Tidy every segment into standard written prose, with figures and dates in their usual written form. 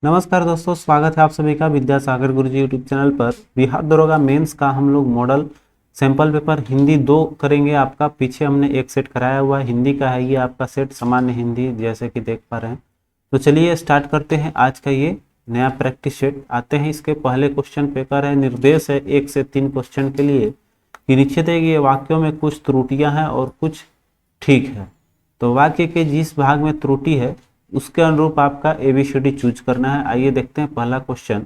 नमस्कार दोस्तों, स्वागत है आप सभी का विद्यासागर गुरुजी यूट्यूब चैनल पर। बिहार दरोगा मेंस का हम लोग मॉडल सैंपल पेपर हिंदी 2 करेंगे। आपका पीछे हमने एक सेट कराया हुआ है, हिंदी का है ये आपका सेट, सामान्य हिंदी जैसे कि देख पा रहे हैं। तो चलिए स्टार्ट करते हैं आज का ये नया प्रैक्टिस सेट। आते हैं इसके पहले क्वेश्चन पेपर है, निर्देश है 1 से 3 क्वेश्चन के लिए कि नीचे दिए गए वाक्यों में कुछ त्रुटियां हैं और कुछ ठीक है। तो वाक्य के जिस भाग में त्रुटि है उसके अनुरूप आपका ABCD चूज करना है। आइए देखते हैं पहला क्वेश्चन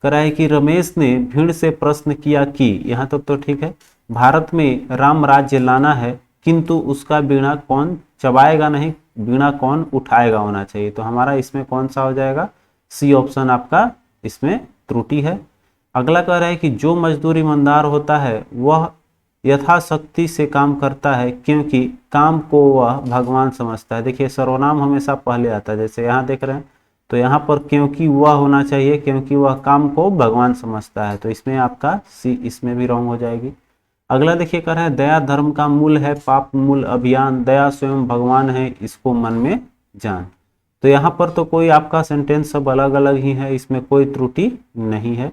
करा है कि रमेश ने भीड़ से प्रश्न किया कि, यहाँ तक तो ठीक है, भारत में राम राज्य लाना है किंतु उसका बीड़ा कौन चबाएगा नहीं, बीड़ा कौन उठाएगा होना चाहिए। तो हमारा इसमें कौन सा हो जाएगा, सी ऑप्शन आपका इसमें त्रुटि है। अगला कह रहा है कि जो मजदूर ईमानदार होता है वह यथाशक्ति से काम करता है क्योंकि काम को वह भगवान समझता है। देखिए सर्वनाम हमेशा पहले आता है, जैसे यहाँ देख रहे हैं तो यहाँ पर क्योंकि वह होना चाहिए, क्योंकि वह काम को भगवान समझता है। तो इसमें आपका सी इसमें भी रॉन्ग हो जाएगी। अगला देखिए कर है दया धर्म का मूल है, पाप मूल अभियान, दया स्वयं भगवान है, इसको मन में जान। तो यहाँ पर तो कोई आपका सेंटेंस सब अलग अलग ही है, इसमें कोई त्रुटि नहीं है।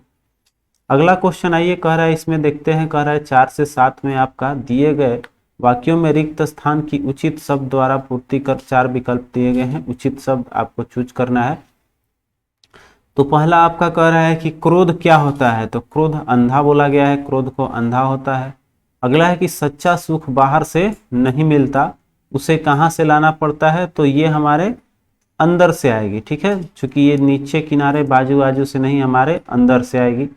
अगला क्वेश्चन आइए कह रहा है, इसमें देखते हैं, कह रहा है 4 से 7 में आपका दिए गए वाक्यों में रिक्त स्थान की उचित शब्द द्वारा पूर्ति कर 4 विकल्प दिए गए हैं। उचित शब्द आपको चूज करना है। तो पहला आपका कह रहा है कि क्रोध क्या होता है, तो क्रोध अंधा बोला गया है, क्रोध को अंधा होता है। अगला है कि सच्चा सुख बाहर से नहीं मिलता, उसे कहाँ से लाना पड़ता है, तो ये हमारे अंदर से आएगी। ठीक है, चूंकि ये नीचे किनारे बाजू बाजू से नहीं, हमारे अंदर से आएगी,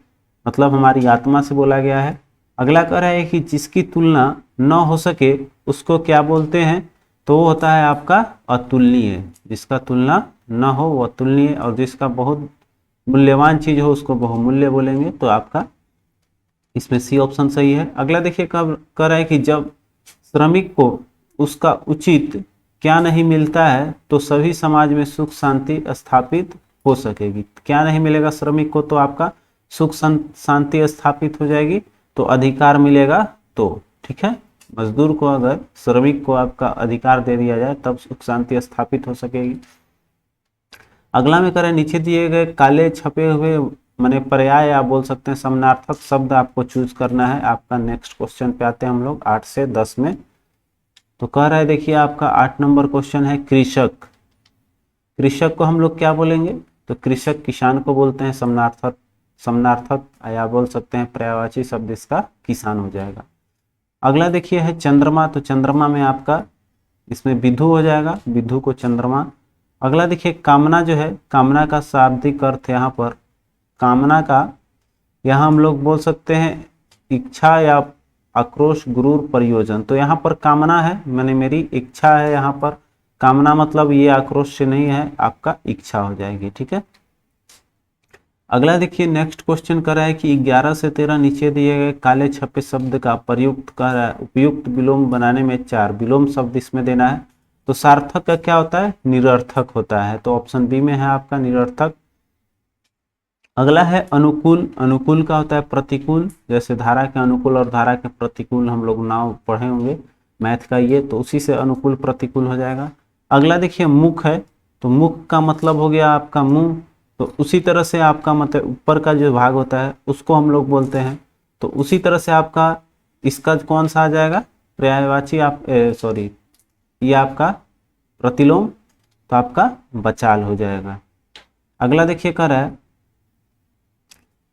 मतलब हमारी आत्मा से बोला गया है। अगला कह रहा है कि जिसकी तुलना न हो सके उसको क्या बोलते हैं, तो वो होता है आपका अतुलनीय। जिसका तुलना न हो वो अतुलनीय, और जिसका बहुत मूल्यवान चीज हो उसको बहुमूल्य बोलेंगे। तो आपका इसमें सी ऑप्शन सही है। अगला देखिए कब कह रहा है कि जब श्रमिक को उसका उचित क्या नहीं मिलता है तो सभी समाज में सुख शांति स्थापित हो सकेगी। क्या नहीं मिलेगा श्रमिक को, तो आपका सुख शांति स्थापित हो जाएगी, तो अधिकार मिलेगा। तो ठीक है, मजदूर को अगर श्रमिक को आपका अधिकार दे दिया जाए तब सुख शांति स्थापित हो सकेगी। अगला में करें, नीचे दिए गए काले छपे हुए माने पर्याय या बोल सकते हैं समानार्थक शब्द आपको चूज करना है। आपका नेक्स्ट क्वेश्चन पे आते हैं हम लोग 8 से 10 में। तो कह रहा है देखिए आपका 8 नंबर क्वेश्चन है कृषक। कृषक को हम लोग क्या बोलेंगे, तो कृषक किसान को बोलते हैं, समानार्थक या बोल सकते हैं पर्यायवाची शब्द इसका किसान हो जाएगा। अगला देखिए है चंद्रमा, तो चंद्रमा में आपका इसमें विधु हो जाएगा, विधु को चंद्रमा। अगला देखिए कामना जो है, कामना का शाब्दिक अर्थ यहाँ पर कामना का यहाँ हम लोग बोल सकते हैं इच्छा या आक्रोश गुरूर प्रयोजन। तो यहाँ पर कामना है, मैंने मेरी इच्छा है, यहाँ पर कामना मतलब ये आक्रोश से नहीं है, आपका इच्छा हो जाएगी। ठीक है, अगला देखिए नेक्स्ट क्वेश्चन कर रहा है कि 11 से 13 नीचे दिए गए काले छपे शब्द का प्रयुक्त कर रहा है, उपयुक्त विलोम बनाने में 4 विलोम शब्द इसमें देना है। तो सार्थक का क्या होता है, निरर्थक होता है, तो ऑप्शन बी में है आपका निरर्थक। अगला है अनुकूल, अनुकूल का होता है प्रतिकूल, जैसे धारा के अनुकूल और धारा के प्रतिकूल हम लोग नाम पढ़े होंगे मैथ का ये, तो उसी से अनुकूल प्रतिकूल हो जाएगा। अगला देखिए मुख है, तो मुख का मतलब हो गया आपका मुंह, तो उसी तरह से आपका मतलब ऊपर का जो भाग होता है उसको हम लोग बोलते हैं। तो उसी तरह से आपका इसका कौन सा आ जाएगा, पर्यायवाची आप सॉरी ये आपका प्रतिलोम, तो आपका बचाल हो जाएगा। अगला देखिए कर रहा है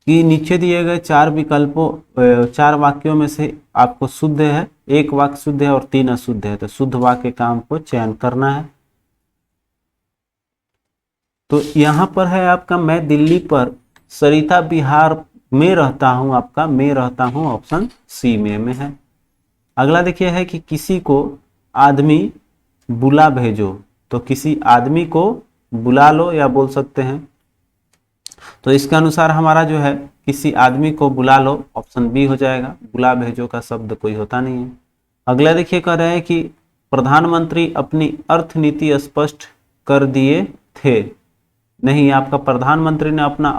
कि नीचे दिए गए 4 विकल्पों 4 वाक्यों में से आपको शुद्ध है, 1 वाक्य शुद्ध है और 3 अशुद्ध है, तो शुद्ध वाक्य का हमको चयन करना है। तो यहाँ पर है आपका मैं दिल्ली पर सरिता बिहार में रहता हूँ, आपका मैं रहता हूँ ऑप्शन सी में है। अगला देखिए है कि किसी को आदमी बुला भेजो, तो किसी आदमी को बुला लो या बोल सकते हैं, तो इसके अनुसार हमारा जो है किसी आदमी को बुला लो ऑप्शन बी हो जाएगा, बुला भेजो का शब्द कोई होता नहीं है। अगला देखिए कह रहे हैं कि प्रधानमंत्री अपनी अर्थनीति स्पष्ट कर दिए थे, नहीं आपका प्रधानमंत्री ने अपना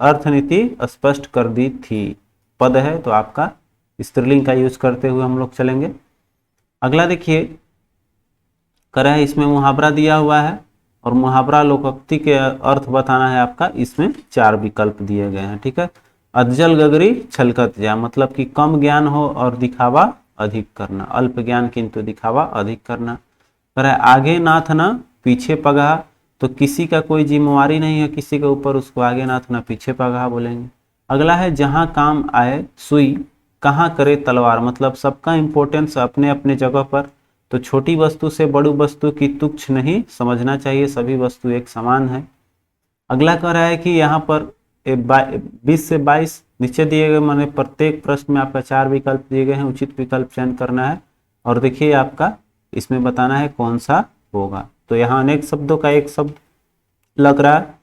अर्थनीति स्पष्ट कर दी थी, पद है तो आपका स्त्रीलिंग का यूज करते हुए हम लोग चलेंगे। अगला देखिए कह रहा है इसमें मुहावरा दिया हुआ है और मुहावरा लोकोक्ति के अर्थ बताना है आपका, इसमें 4 विकल्प दिए गए हैं। ठीक है, अधजल गगरी छलकत जा, मतलब कि कम ज्ञान हो और दिखावा अधिक करना, अल्प ज्ञान किंतु दिखावा अधिक करना। पर आगे नाथ ना पीछे पगहा, तो किसी का कोई जिम्मेवारी नहीं है किसी के ऊपर, उसको आगे नाथ ना पीछे पगहा बोलेंगे। अगला है जहां काम आए सुई कहाँ करे तलवार, मतलब सबका इंपॉर्टेंस अपने अपने जगह पर, तो छोटी वस्तु से बड़ी वस्तु की तुच्छ नहीं समझना चाहिए, सभी वस्तु एक समान है। अगला कह रहा है कि यहाँ पर 20 से 22 नीचे दिए गए माने प्रत्येक प्रश्न में आपका 4 विकल्प दिए गए हैं, उचित विकल्प चयन करना है और देखिए आपका इसमें बताना है कौन सा होगा। तो यहाँ अनेक शब्दों का एक शब्द लग रहा है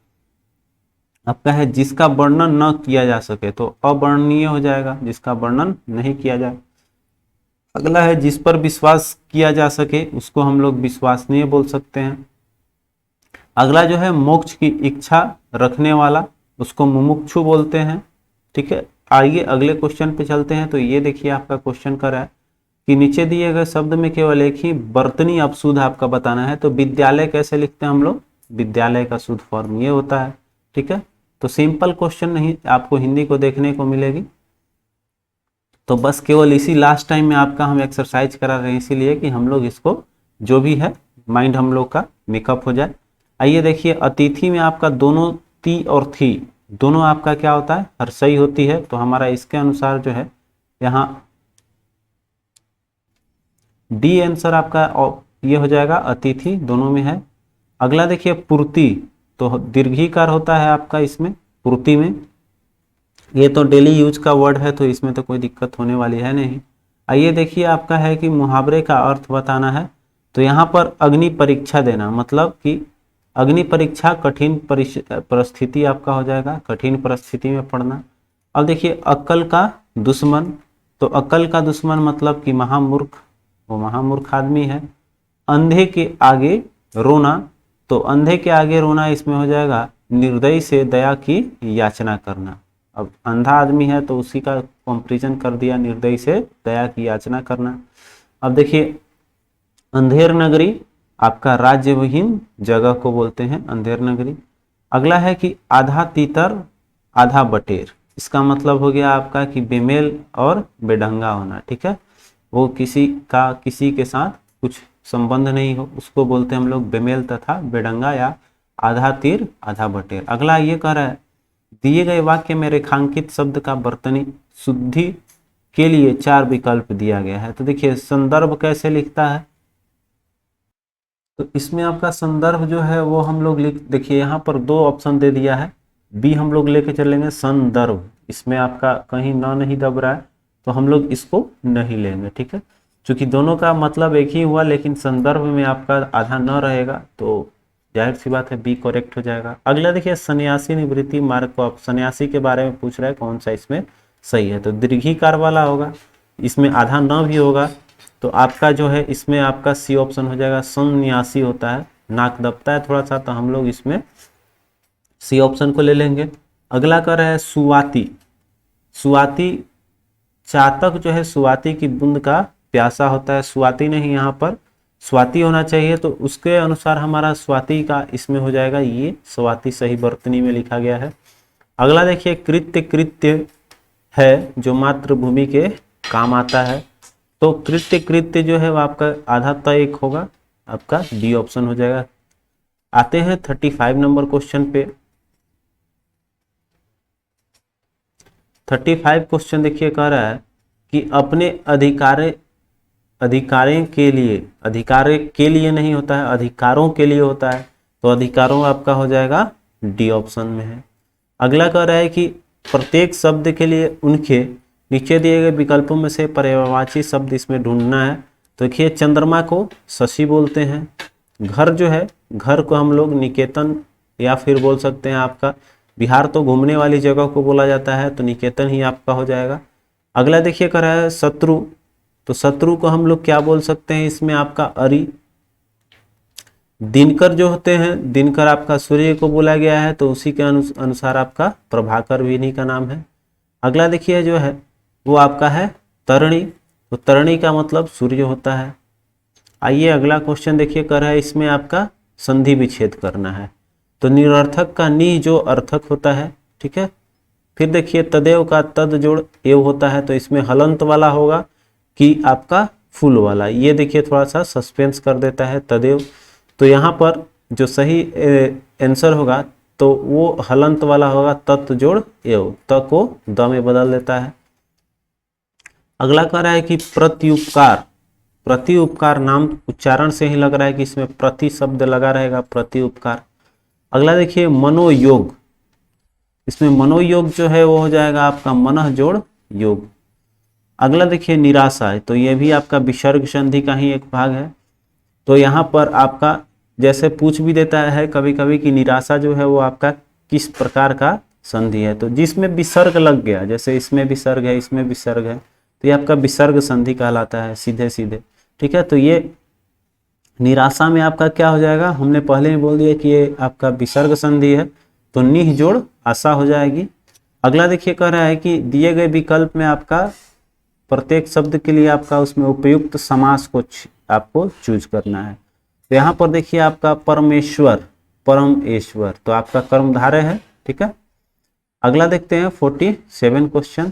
आपका है जिसका वर्णन न किया जा सके, तो अवर्णनीय हो जाएगा, जिसका वर्णन नहीं किया जाए। अगला है जिस पर विश्वास किया जा सके उसको हम लोग विश्वसनीय बोल सकते हैं। अगला जो है मोक्ष की इच्छा रखने वाला उसको मुमुक्षु बोलते हैं। ठीक है, आइए अगले क्वेश्चन पे चलते हैं। तो ये देखिए आपका क्वेश्चन कर रहा है कि नीचे दिए गए शब्द में केवल एक ही वर्तनी अपशुद्ध आपका बताना है। तो विद्यालय कैसे लिखते हैं हम लोग, विद्यालय का शुद्ध फॉर्म ये होता है। ठीक है, तो सिंपल क्वेश्चन नहीं आपको हिंदी को देखने को मिलेगी, तो बस केवल इसी लास्ट टाइम में आपका हम एक्सरसाइज करा रहे हैं, इसीलिए कि हम लोग इसको जो भी है माइंड हम लोग का मेकअप हो जाए। आइए देखिए अतिथि में आपका दोनों ती और थी दोनों आपका क्या होता है, हर्षई होती है, तो हमारा इसके अनुसार जो है यहाँ डी आंसर आपका ये हो जाएगा, अतिथि दोनों में है। अगला देखिए पूर्ति, तो दीर्घीकार होता है आपका इसमें पूर्ति में, ये तो डेली यूज का वर्ड है तो इसमें तो कोई दिक्कत होने वाली है नहीं। आइए देखिए आपका है कि मुहावरे का अर्थ बताना है, तो यहाँ पर अग्नि परीक्षा देना, मतलब कि अग्नि परीक्षा कठिन परिस्थिति आपका हो जाएगा, कठिन परिस्थिति में पढ़ना। अब देखिए अक्ल का दुश्मन, तो अक्ल का दुश्मन मतलब कि महामूर्ख, वो महामूर्ख आदमी है। अंधे के आगे रोना, तो अंधे के आगे रोना इसमें हो जाएगा निर्दयी से दया की याचना करना। अब अंधा आदमी है तो उसी का कंपैरिजन कर दिया निर्दयी से दया की याचना करना। अब देखिए अंधेर नगरी आपका राज्यविहीन जगह को बोलते हैं अंधेर नगरी। अगला है कि आधा तीतर आधा बटेर, इसका मतलब हो गया आपका कि बेमेल और बेढंगा होना। ठीक है, वो किसी के साथ कुछ संबंध नहीं हो उसको बोलते हैं हम लोग बेमेल तथा बेढंगा या आधा तीर आधा बटेर। अगला ये कह रहा है दिए गए वाक्य में रेखांकित शब्द का वर्तनी शुद्धि के लिए 4 विकल्प दिया गया है। तो देखिए संदर्भ कैसे लिखता है, तो इसमें आपका संदर्भ जो है वो हम लोग देखिए यहाँ पर 2 ऑप्शन दे दिया है, बी हम लोग लेके चलेंगे संदर्भ, इसमें आपका कहीं न नहीं दब रहा है तो हम लोग इसको नहीं लेंगे। ठीक है, क्योंकि दोनों का मतलब एक ही हुआ लेकिन संदर्भ में आपका आधा न रहेगा तो जाहिर सी बात है बी करेक्ट हो जाएगा। अगला देखिए सन्यासी निवृत्ति मार्ग को, आप सन्यासी के बारे में पूछ रहा है कौन सा इसमें सही है, तो दीर्घीकार वाला होगा, इसमें आधा न भी होगा तो आपका जो है इसमें आपका सी ऑप्शन हो जाएगा, सन्यासी होता है, नाक दबता है थोड़ा सा तो हम लोग इसमें सी ऑप्शन को ले लेंगे। अगला कर है सुवाती, सुवाती चातक जो है सुवाती की बूंद का प्यासा होता है, स्वाति नहीं यहाँ पर स्वाति होना चाहिए, तो उसके अनुसार हमारा स्वाति का इसमें हो जाएगा ये स्वाति सही वर्तनी में लिखा गया है। अगला देखिए कृत्य, कृत्य है जो मातृभूमि के काम आता है, तो कृत्य कृत्य जो है वो आपका आधा तय एक होगा, आपका डी ऑप्शन हो जाएगा। आते हैं 35 नंबर क्वेश्चन पे। 35 क्वेश्चन देखिए कह रहा है कि अपने अधिकारों के लिए नहीं होता है, अधिकारों के लिए होता है, तो अधिकारों आपका हो जाएगा डी ऑप्शन में है। अगला कह रहा है कि प्रत्येक शब्द के लिए उनके नीचे दिए गए विकल्पों में से पर्यायवाची शब्द इसमें ढूंढना है, तो देखिए चंद्रमा को शशि बोलते हैं, घर जो है घर को हम लोग निकेतन या फिर बोल सकते हैं आपका बिहार तो घूमने वाली जगह को बोला जाता है तो निकेतन ही आपका हो जाएगा। अगला देखिए कर रहा है शत्रु, तो शत्रु को हम लोग क्या बोल सकते हैं इसमें आपका अरि। दिनकर जो होते हैं दिनकर आपका सूर्य को बोला गया है तो उसी के अनुसार आपका प्रभाकर भी इन्हीं का नाम है। अगला देखिए जो है वो आपका है तरणी, तो तरणी का मतलब सूर्य होता है। आइए अगला क्वेश्चन देखिए कर रहा है इसमें आपका संधि विच्छेद करना है। तो निरर्थक का नि जो अर्थक होता है, ठीक है। फिर देखिए तदेव का तद जोड़ एव होता है, तो इसमें हलंत वाला होगा कि आपका फूल वाला, ये देखिए थोड़ा सा सस्पेंस कर देता है तदेव। तो यहाँ पर जो सही आंसर होगा तो वो हलंत वाला होगा, तत् जोड़ एव, त को द में बदल देता है। अगला कह रहा है कि प्रत्युपकार, प्रत्युपकार नाम उच्चारण से ही लग रहा है कि इसमें प्रति शब्द लगा रहेगा, प्रत्युपकार। अगला देखिए मनोयोग, इसमें मनोयोग जो है वो हो जाएगा आपका मनः जोड़ योग। अगला देखिए निराशा है, तो ये भी आपका विसर्ग संधि का ही एक भाग है। तो यहाँ पर आपका जैसे पूछ भी देता है कभी कभी कि निराशा जो है वो आपका किस प्रकार का संधि है, तो जिसमें विसर्ग लग गया, जैसे इसमें विसर्ग है, इसमें विसर्ग है, तो ये आपका विसर्ग संधि कहलाता है सीधे सीधे, ठीक है। तो ये निराशा में आपका क्या हो जाएगा, हमने पहले ही बोल दिया कि ये आपका विसर्ग संधि है, तो निह जोड़ आशा हो जाएगी। अगला देखिए कह रहा है कि दिए गए विकल्प में आपका प्रत्येक शब्द के लिए आपका उसमें उपयुक्त समास को आपको चूज करना है। तो यहाँ पर देखिए आपका परमेश्वर, परमेश्वर, तो आपका कर्मधारय है, ठीक है। अगला देखते हैं 47 क्वेश्चन,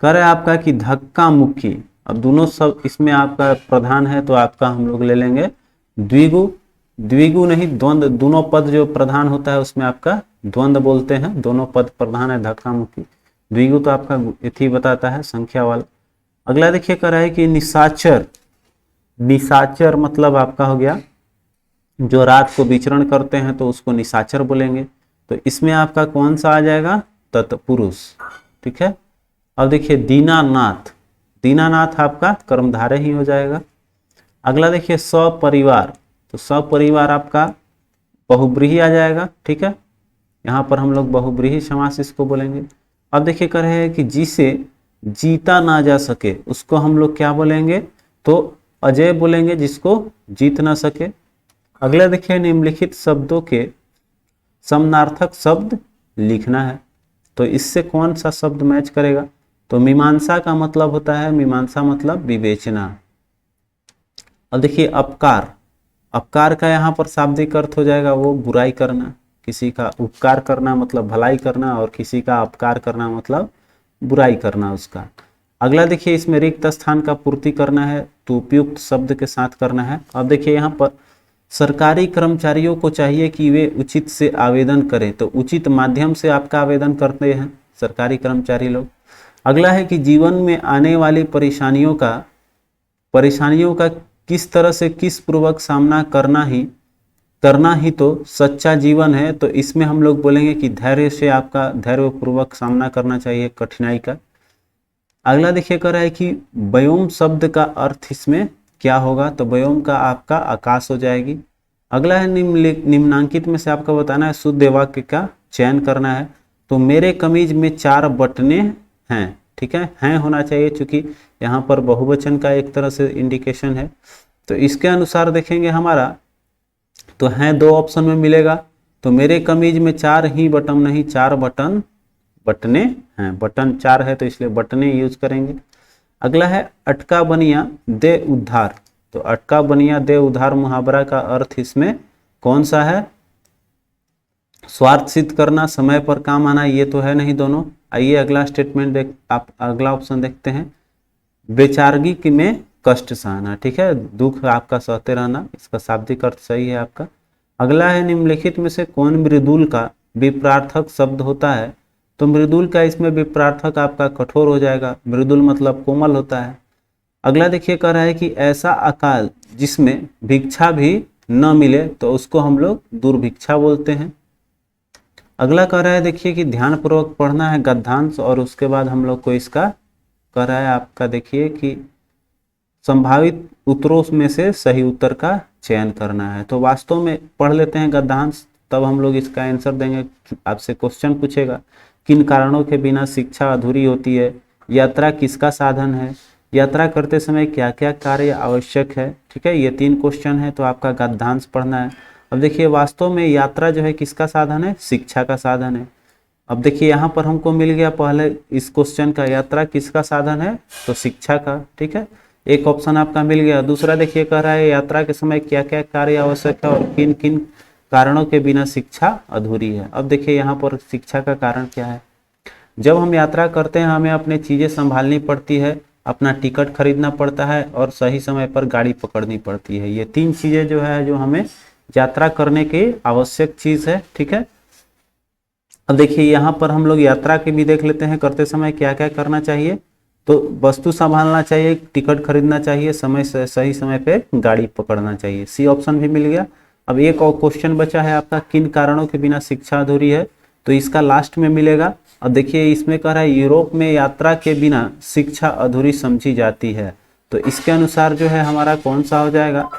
कह रहा है आपका कि धक्का मुक्की। अब दोनों सब इसमें आपका प्रधान है, तो आपका हम लोग ले लेंगे द्विगु, द्विगु नहीं द्वंद, दोनों पद जो प्रधान होता है उसमें आपका द्वंद बोलते हैं, दोनों पद प्रधान है धक्का मुक्की। द्विगु तो आपका इति बताता है संख्या वाला। अगला देखिए कह रहा है कि निशाचर, निशाचर मतलब आपका हो गया जो रात को विचरण करते हैं तो उसको निशाचर बोलेंगे। तो इसमें आपका कौन सा आ जाएगा, तत्पुरुष, ठीक है। अब देखिए दीनानाथ, दीनानाथ आपका कर्मधारय ही हो जाएगा। अगला देखिए सपरिवार, तो सपरिवार आपका बहुब्रीहि आ जाएगा, ठीक है। यहाँ पर हम लोग बहुब्रीहि समास इसको बोलेंगे। अब देखिए कह रहे हैं कि जिसे जीता ना जा सके उसको हम लोग क्या बोलेंगे, तो अजय बोलेंगे, जिसको जीत ना सके। अगला देखिए निम्नलिखित शब्दों के समानार्थक शब्द लिखना है, तो इससे कौन सा शब्द मैच करेगा, तो मीमांसा का मतलब होता है, मीमांसा मतलब विवेचना। अब देखिए अपकार, अपकार का यहाँ पर शाब्दिक अर्थ हो जाएगा वो बुराई करना, किसी का उपकार करना मतलब भलाई करना, और किसी का अपकार करना मतलब बुराई करना उसका। अगला देखिए इसमें रिक्त स्थान का पूर्ति करना है, तो उपयुक्त शब्द के साथ करना है। अब देखिए यहाँ पर सरकारी कर्मचारियों को चाहिए कि वे उचित से आवेदन करें, तो उचित माध्यम से आपका आवेदन करते हैं सरकारी कर्मचारी लोग। अगला है कि जीवन में आने वाली परेशानियों का किस तरह से किस पूर्वक सामना करना ही तो सच्चा जीवन है, तो इसमें हम लोग बोलेंगे कि धैर्य से आपका धैर्य पूर्वक सामना करना चाहिए कठिनाई का। अगला देखिए कह रहा है कि व्योम शब्द का अर्थ इसमें क्या होगा, तो व्योम का आपका आकाश हो जाएगी। अगला है निम्नांकित में से आपको बताना है शुद्ध वाक्य का चयन करना है, तो मेरे कमीज में 4 बटने हैं, ठीक है, हैं होना चाहिए क्योंकि यहाँ पर बहुवचन का एक तरह से इंडिकेशन है। तो इसके अनुसार देखेंगे हमारा, तो हैं 2 ऑप्शन में मिलेगा, तो मेरे कमीज में 4 ही बटन नहीं 4 बटने हैं, बटन 4 है तो इसलिए बटने यूज करेंगे। अगला है अटका बनिया दे उद्धार, तो अटका बनिया दे उद्धार मुहावरा का अर्थ इसमें कौन सा है, स्वार्थ सिद्ध करना, समय पर काम आना, ये तो है नहीं दोनों। आइए अगला स्टेटमेंट आप अगला ऑप्शन देखते हैं, बेचारगी में कष्ट सहना, ठीक है, दुख आपका सहते रहना, इसका शाब्दिक अर्थ सही है आपका। अगला है निम्नलिखित में से कौन मृदुल का विप्रार्थक शब्द होता है, तो मृदुल का इसमें विप्रार्थक आपका कठोर हो जाएगा, मृदुल मतलब कोमल होता है। अगला देखिए कह रहा है कि ऐसा अकाल जिसमें भिक्षा भी न मिले, तो उसको हम लोग दुर्भिक्षा बोलते हैं। अगला कह रहा है देखिए कि ध्यानपूर्वक पढ़ना है गद्यांश, और उसके बाद हम लोग को इसका कह रहा है आपका देखिए कि संभावित उत्तरों में से सही उत्तर का चयन करना है। तो वास्तव में पढ़ लेते हैं गद्यांश, तब हम लोग इसका आंसर देंगे। आपसे क्वेश्चन पूछेगा किन कारणों के बिना शिक्षा अधूरी होती है, यात्रा किसका साधन है, यात्रा करते समय क्या क्या कार्य आवश्यक है, ठीक है, ये 3 क्वेश्चन है, तो आपका गद्यांश पढ़ना है। अब देखिए वास्तव में यात्रा जो है किसका साधन है, शिक्षा का साधन है। अब देखिए यहाँ पर हमको मिल गया पहले इस क्वेश्चन का, यात्रा किसका साधन है, तो शिक्षा का, ठीक है। एक ऑप्शन आपका मिल गया। दूसरा देखिए कह रहा है यात्रा के समय क्या क्या कार्य आवश्यक है और किन किन कारणों के बिना शिक्षा अधूरी है। अब देखिए यहाँ पर शिक्षा का कारण क्या है। जब हम यात्रा करते हैं हमें अपनी चीज़ें संभालनी पड़ती है, अपना टिकट खरीदना पड़ता है और सही समय पर गाड़ी पकड़नी पड़ती है। ये 3 चीज़ें जो है जो हमें यात्रा करने की आवश्यक चीज़ है, ठीक है। अब देखिए यहाँ पर हम लोग यात्रा के भी देख लेते हैं करते समय क्या क्या करना चाहिए। तो वस्तु संभालना चाहिए, टिकट खरीदना चाहिए, समय से सही समय पे गाड़ी पकड़ना चाहिए। सी ऑप्शन भी मिल गया। अब एक और क्वेश्चन बचा है आपका, किन कारणों के बिना शिक्षा अधूरी है, तो इसका लास्ट में मिलेगा। अब देखिए इसमें कह रहा है यूरोप में यात्रा के बिना शिक्षा अधूरी समझी जाती है, तो इसके अनुसार जो है हमारा कौन सा हो जाएगा।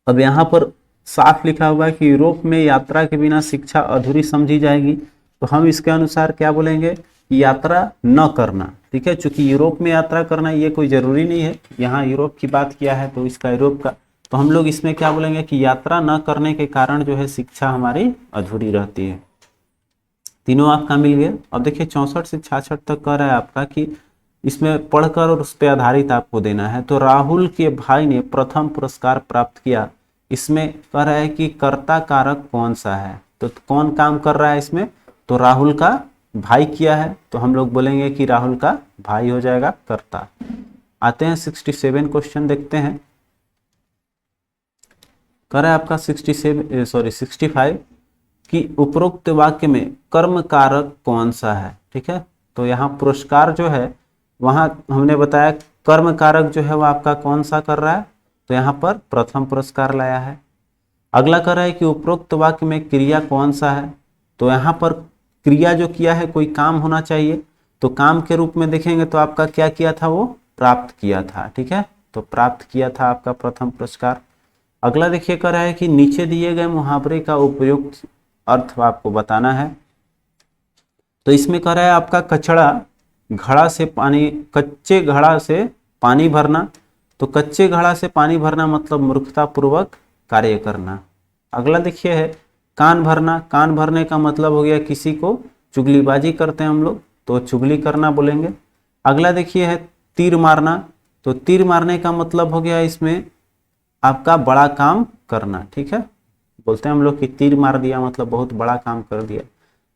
अब यहाँ पर साफ लिखा हुआ है कि यूरोप में यात्रा के बिना शिक्षा अधूरी समझी जाएगी, तो हम इसके अनुसार क्या बोलेंगे, यात्रा न करना, ठीक है। चूंकि यूरोप में यात्रा करना ये कोई जरूरी नहीं है, यहाँ यूरोप की बात किया है तो इसका यूरोप का, तो हम लोग इसमें क्या बोलेंगे कि यात्रा न करने के कारण जो है शिक्षा हमारी अधूरी रहती है। तीनों आपका मिल गया। अब देखिए 64 से 66 तक कह रहा है आपका कि इसमें पढ़कर और उस पर आधारित आपको देना है। तो राहुल के भाई ने प्रथम पुरस्कार प्राप्त किया, इसमें कह रहा है कि कर्ता कारक कौन सा है, तो कौन काम कर रहा है इसमें, तो राहुल का भाई किया है, तो हम लोग बोलेंगे कि राहुल का भाई हो जाएगा कर्ता। आते हैं 67 क्वेश्चन देखते हैं। कह रहा है आपका 65 कि उपरोक्त वाक्य में कर्म कारक कौन सा है, ठीक है। तो यहाँ पुरस्कार जो है वहाँ हमने बताया कर्म कारक जो है वो आपका कौन सा कर रहा है, तो यहाँ पर प्रथम पुरस्कार लाया है। अगला कह रहा है कि उपरोक्त वाक्य में क्रिया कौन सा है, तो यहाँ पर क्रिया जो किया है कोई काम होना चाहिए, तो काम के रूप में देखेंगे तो आपका क्या किया था, वो प्राप्त किया था, ठीक है। तो प्राप्त किया था आपका प्रथम पुरस्कार। अगला देखिए कह रहा है कि नीचे दिए गए मुहावरे का उपयुक्त अर्थ आपको बताना है। तो इसमें कह रहा है आपका कच्चे घड़ा से पानी भरना, तो कच्चे घड़ा से पानी भरना मतलब मूर्खतापूर्वक कार्य करना। अगला देखिए है कान भरना, कान भरने का मतलब हो गया किसी को चुगलीबाजी करते हैं हम लोग, तो चुगली करना बोलेंगे। अगला देखिए है तीर मारना, तो तीर मारने का मतलब हो गया इसमें आपका बड़ा काम करना, ठीक है। बोलते हैं हम लोग कि तीर मार दिया मतलब बहुत बड़ा काम कर दिया।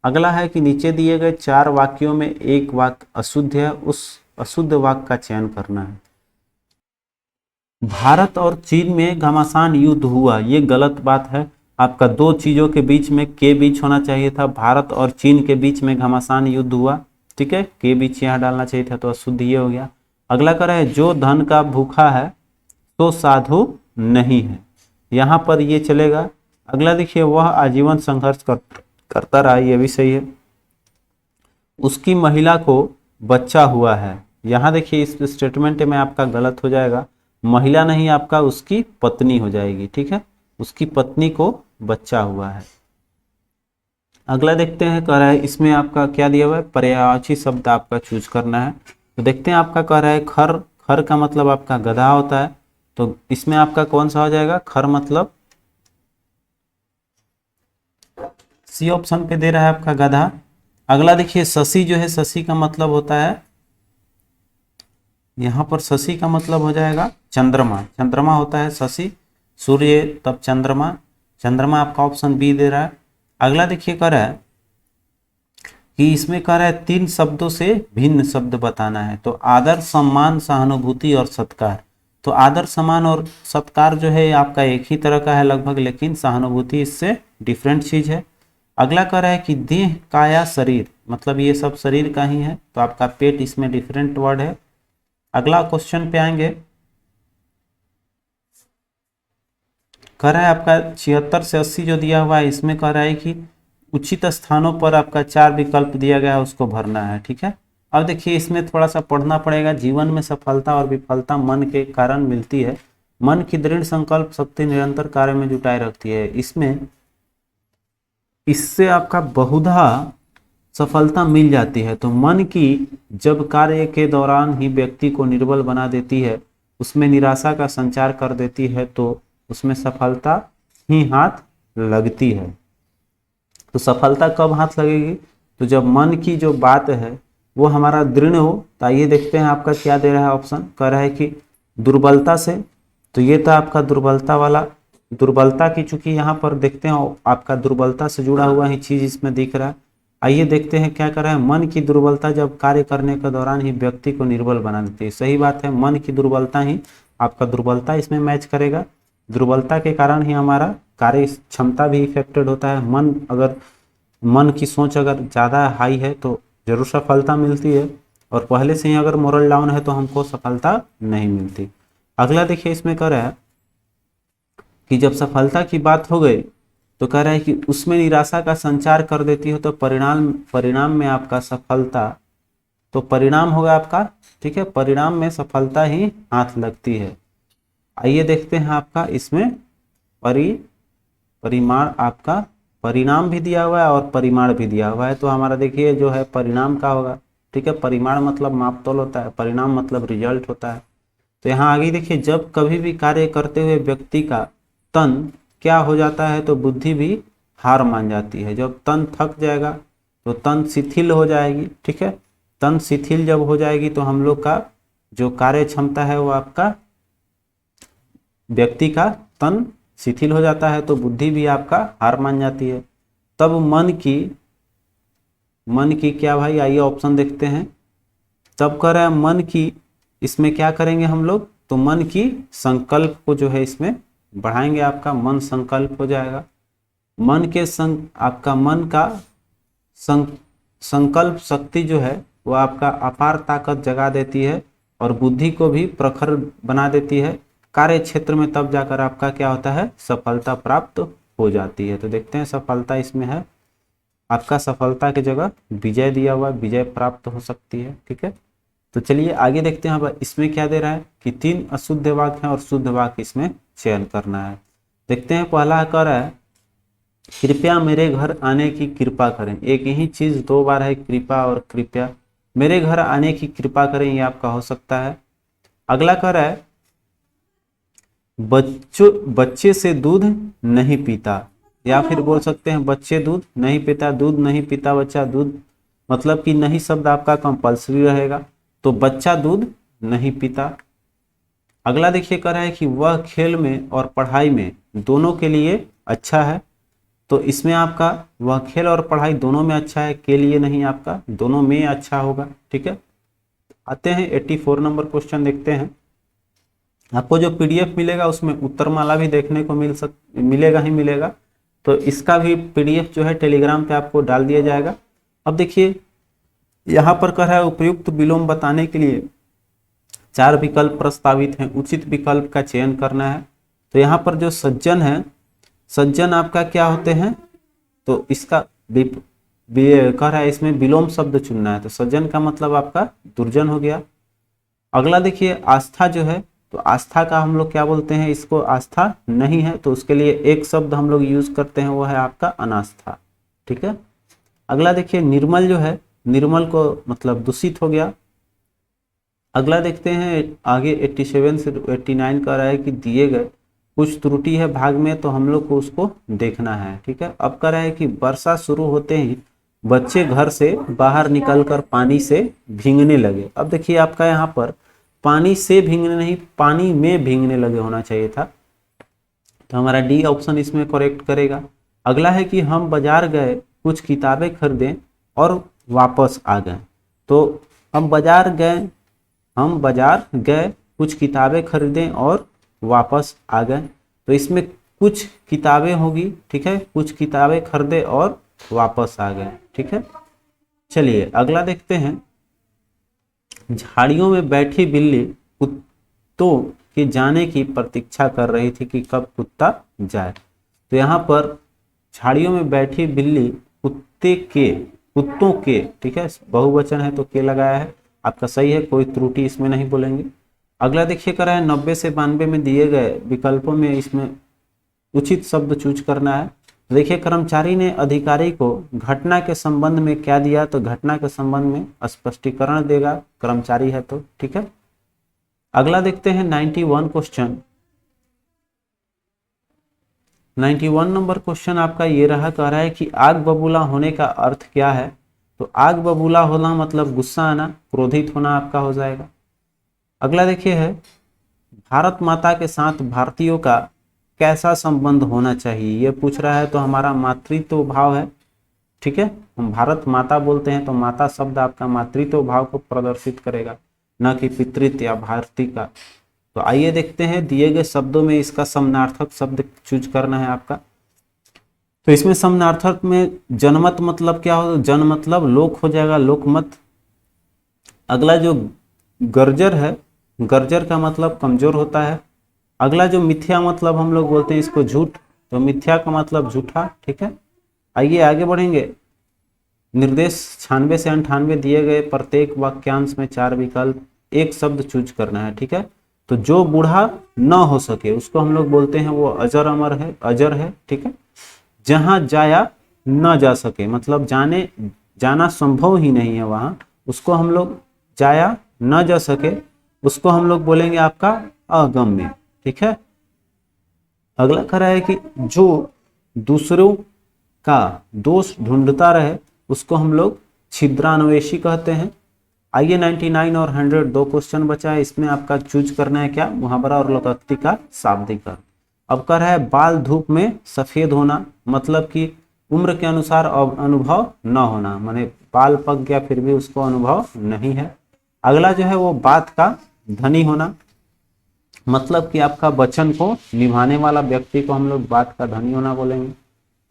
अगला है कि नीचे दिए गए 4 वाक्यों में एक वाक्य अशुद्ध है, उस अशुद्ध वाक्य का चयन करना है। भारत और चीन में घमासान युद्ध हुआ, ये गलत बात है। आपका 2 चीजों के बीच में के बीच होना चाहिए था, भारत और चीन के बीच में घमासान युद्ध हुआ, ठीक है, के बीच यहाँ डालना चाहिए था, तो अशुद्ध ये हो गया। अगला कह रहा है जो धन का भूखा है तो साधु नहीं है, यहाँ पर ये चलेगा। अगला देखिए वह आजीवन संघर्ष करता रहा, ये भी सही है। उसकी महिला को बच्चा हुआ है, यहाँ देखिए इस स्टेटमेंट में आपका गलत हो जाएगा, महिला नहीं आपका उसकी पत्नी हो जाएगी, ठीक है, उसकी पत्नी को बच्चा हुआ है। अगला देखते हैं कह रहा है इसमें आपका क्या दिया हुआ है, पर्यायवाची शब्द आपका चूज करना है। तो देखते हैं आपका कह रहा है खर, खर का मतलब आपका गधा होता है, तो इसमें आपका कौन सा हो जाएगा, खर मतलब सी ऑप्शन पे दे रहा है आपका गधा। अगला देखिए शशि जो है, शशि का मतलब होता है यहाँ पर शशि का मतलब हो जाएगा चंद्रमा, चंद्रमा होता है शशि, सूर्य तब चंद्रमा, चंद्रमा आपका ऑप्शन बी दे रहा है। अगला देखिए कह रहा है कि इसमें कह रहा है 3 शब्दों से भिन्न शब्द बताना है, तो आदर, सम्मान, सहानुभूति और सत्कार। तो आदर, सम्मान और सत्कार जो है आपका एक ही तरह का है लगभग, लेकिन सहानुभूति इससे डिफरेंट चीज है। अगला कह रहा है कि देह, काया, शरीर, मतलब ये सब शरीर का ही है, तो आपका पेट इसमें डिफरेंट वर्ड है। अगला क्वेश्चन पे आएंगे, कह रहा है आपका 76 से 80 जो दिया हुआ है, इसमें कह रहा है कि उचित स्थानों पर आपका 4 विकल्प दिया गया है, उसको भरना है, ठीक है। अब देखिए इसमें थोड़ा सा पढ़ना पड़ेगा। जीवन में सफलता और विफलता मन के कारण मिलती है, मन की दृढ़ संकल्प शक्ति निरंतर कार्य में जुटाए रखती है। इसमें इससे आपका बहुधा सफलता मिल जाती है, तो मन की जब कार्य के दौरान ही व्यक्ति को निर्बल बना देती है, उसमें निराशा का संचार कर देती है, तो उसमें सफलता ही हाथ लगती है। तो सफलता कब हाथ लगेगी, तो जब मन की जो बात है वो हमारा दृढ़ हो। तो आइए देखते हैं आपका क्या दे रहा है ऑप्शन। कह रहा है कि दुर्बलता से, तो ये तो आपका दुर्बलता वाला, दुर्बलता की, चूंकि यहाँ पर देखते हैं आपका दुर्बलता से जुड़ा हुआ ही चीज इसमें दिख रहा है। आइए देखते हैं क्या कर रहा है। मन की दुर्बलता जब कार्य करने के दौरान ही व्यक्ति को निर्बल बना देती है। सही बात है, मन की दुर्बलता ही आपका दुर्बलता इसमें मैच करेगा। दुर्बलता के कारण ही हमारा कार्य क्षमता भी इफेक्टेड होता है। मन की सोच अगर ज़्यादा हाई है तो जरूर सफलता मिलती है, और पहले से ही अगर मोरल डाउन है तो हमको सफलता नहीं मिलती। अगला देखिए इसमें कह रहा है कि जब सफलता की बात हो गई तो कह रहा है कि उसमें निराशा का संचार कर देती हो, तो परिणाम परिणाम में आपका सफलता, तो परिणाम होगा आपका, ठीक है, परिणाम में सफलता ही हाथ लगती है। आइए देखते हैं आपका इसमें परिमाण, आपका परिणाम भी दिया हुआ है और परिमाण भी दिया हुआ है। तो हमारा देखिए जो है परिणाम का होगा, ठीक है, परिमाण मतलब मापतोल होता है, परिणाम मतलब रिजल्ट होता है। तो यहाँ आगे देखिए, जब कभी भी कार्य करते हुए व्यक्ति का तन क्या हो जाता है, तो बुद्धि भी हार मान जाती है। जब तन थक जाएगा तो तन शिथिल हो जाएगी, ठीक है। तन शिथिल जब हो जाएगी तो हम लोग का जो कार्य क्षमता है वो आपका, व्यक्ति का तन शिथिल हो जाता है तो बुद्धि भी आपका हार मान जाती है। तब मन की क्या भाई, आइए ऑप्शन देखते हैं। तब कह रहा है मन की, इसमें क्या करेंगे हम लोग, तो मन की संकल्प को जो है इसमें बढ़ाएंगे, आपका मन संकल्प हो जाएगा। मन के आपका मन का संकल्प शक्ति जो है वो आपका अपार ताकत जगा देती है और बुद्धि को भी प्रखर बना देती है। कार्य क्षेत्र में तब जाकर आपका क्या होता है, सफलता प्राप्त हो जाती है। तो देखते हैं सफलता इसमें है आपका, सफलता की जगह विजय दिया हुआ, विजय प्राप्त हो सकती है, ठीक है। तो चलिए आगे देखते हैं। अब इसमें क्या दे रहा है कि 3 अशुद्ध वाक्य हैं और शुद्ध वाक्य इसमें चयन करना है। देखते हैं, पहला कह रहा है कृपया मेरे घर आने की कृपा करें। एक ही चीज 2 बार है, कृपा और कृपया। मेरे घर आने की कृपा करें, ये आपका हो सकता है। अगला कह रहा है बच्चे से दूध नहीं पीता, या फिर बोल सकते हैं बच्चे दूध नहीं पीता, दूध नहीं पीता बच्चा, दूध मतलब कि नहीं शब्द आपका कंपल्सरी रहेगा, तो बच्चा दूध नहीं पीता। अगला देखिए कह रहा है कि वह खेल में और पढ़ाई में दोनों के लिए अच्छा है, तो इसमें आपका वह खेल और पढ़ाई दोनों में अच्छा है, के लिए नहीं, आपका दोनों में अच्छा होगा, ठीक है। आते हैं 84 नंबर क्वेश्चन देखते हैं। आपको जो पीडीएफ मिलेगा उसमें उत्तरमाला भी देखने को मिलेगा ही मिलेगा, तो इसका भी पीडीएफ जो है टेलीग्राम पे आपको डाल दिया जाएगा। अब देखिए यहाँ पर कह रहा है उपयुक्त विलोम बताने के लिए 4 विकल्प प्रस्तावित हैं, उचित विकल्प का चयन करना है। तो यहाँ पर जो सज्जन है, सज्जन आपका क्या होते हैं, तो इसका कह रहा है इसमें विलोम शब्द चुनना है, तो सज्जन का मतलब आपका दुर्जन हो गया। अगला देखिए आस्था जो है, तो आस्था का हम लोग क्या बोलते हैं, इसको आस्था नहीं है, तो उसके लिए एक शब्द हम लोग यूज करते हैं, वो है आपका अनास्था, ठीक है। अगला देखिए निर्मल जो है, निर्मल को मतलब दूषित हो गया। अगला देखते हैं आगे 87 से 89 का रहा है कि दिए गए कुछ त्रुटि है भाग में, तो हम लोग को उसको देखना है, ठीक है। अब कह रहा है कि वर्षा शुरू होते ही बच्चे घर से बाहर निकलकर पानी से भीगने लगे। अब देखिए आपका यहाँ पर पानी से भीगने नहीं, पानी में भीगने लगे होना चाहिए था, तो हमारा डी ऑप्शन इसमें करेक्ट करेगा। अगला है कि हम बाजार गए, कुछ किताबें खरीदें और वापस आ गए। तो हम बाजार गए कुछ किताबें खरीदें और वापस आ गए, तो इसमें कुछ किताबें होगी, ठीक है, कुछ किताबें खरीदे और वापस आ गए, ठीक है। चलिए अगला देखते हैं। झाड़ियों में बैठी बिल्ली कुत्तों के जाने की प्रतीक्षा कर रही थी कि कब कुत्ता जाए। तो यहाँ पर झाड़ियों में बैठी बिल्ली कुत्तों के, ठीक है, बहुवचन है तो के लगाया है, आपका सही है, कोई त्रुटि इसमें नहीं बोलेंगे। अगला देखिए कर रहा है 90 से 92 में दिए गए विकल्पों में इसमें उचित शब्द चूज करना है। देखिए कर्मचारी ने अधिकारी को घटना के संबंध में क्या दिया, तो घटना के संबंध में स्पष्टीकरण देगा, कर्मचारी है तो, ठीक है। अगला देखते हैं 91 क्वेश्चन। 91 नंबर क्वेश्चन आपका ये रहा, कह रहा है कि आग बबूला होने का अर्थ क्या है। तो आग बबूला होना मतलब गुस्सा आना, क्रोधित होना आपका हो जाएगा। अगला देखिए है, भारत माता के साथ भारतीयों का कैसा संबंध होना चाहिए, ये पूछ रहा है। तो हमारा मातृत्व भाव है, ठीक है। हम भारत माता बोलते हैं तो माता शब्द आपका मातृत्व भाव को प्रदर्शित करेगा, न कि पितृत्व या भारती का। तो आइए देखते हैं, दिए गए शब्दों में इसका समानार्थक शब्द चूज करना है आपका। तो इसमें समानार्थक में जनमत मतलब क्या हो, जन मतलब लोक हो जाएगा, लोकमत। अगला जो गर्जर है, गर्जर का मतलब कमजोर होता है। अगला जो मिथ्या मतलब हम लोग बोलते हैं इसको झूठ, तो मिथ्या का मतलब झूठा, ठीक है। आइए आगे बढ़ेंगे। निर्देश 96 से 98 दिए गए प्रत्येक वाक्यांश में 4 विकल्प, एक शब्द चूज करना है, ठीक है। तो जो बूढ़ा न हो सके उसको हम लोग बोलते हैं वो अजर अमर है, अजर है, ठीक है। जहां जाया न जा सके मतलब जाना संभव ही नहीं है वहां, उसको हम लोग जाया न जा सके उसको हम लोग बोलेंगे आपका अगम्य, ठीक है। अगला कह रहा है कि जो दूसरों का दोष ढूंढता रहे उसको हम लोग छिद्रान्वेषी कहते हैं। आइए 99 और 100 दो क्वेश्चन बचा है, इसमें आपका चूज करना है क्या, मुहावरा और लोकोक्ति का शाब्दिक अर्थ। अब कह रहा है बाल धूप में सफेद होना मतलब कि उम्र के अनुसार अनुभव न होना, माने बाल पक गया फिर भी उसको अनुभव नहीं है। अगला जो है वो बात का धनी होना मतलब कि आपका वचन को निभाने वाला व्यक्ति को हम लोग बात का धनी होना बोलेंगे।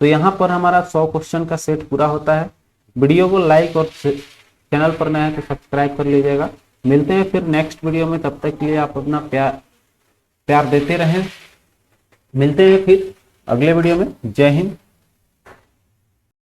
तो यहाँ पर हमारा 100 क्वेश्चन का सेट पूरा होता है। वीडियो को लाइक और चैनल पर नया है तो सब्सक्राइब कर लीजिएगा। मिलते हैं फिर नेक्स्ट वीडियो में, तब तक के लिए आप अपना प्यार देते रहें। मिलते हैं फिर अगले वीडियो में। जय हिंद।